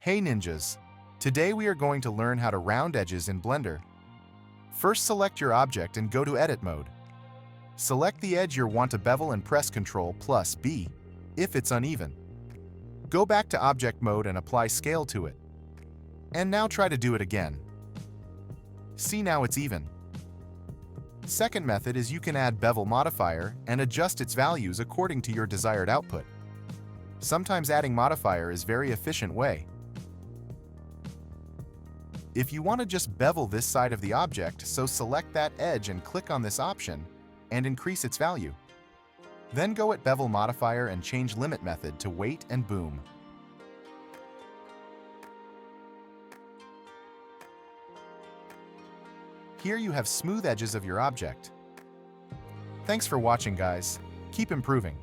Hey ninjas! Today we are going to learn how to round edges in Blender. First select your object and go to Edit mode. Select the edge you want to bevel and press Ctrl+B if it's uneven. Go back to Object mode and apply Scale to it. And now try to do it again. See, now it's even. Second method is you can add Bevel modifier and adjust its values according to your desired output. Sometimes adding modifier is very efficient way. If you want to just bevel this side of the object, so select that edge and click on this option and increase its value. Then go at Bevel modifier and change limit method to weight and boom. Here you have smooth edges of your object. Thanks for watching, guys. Keep improving.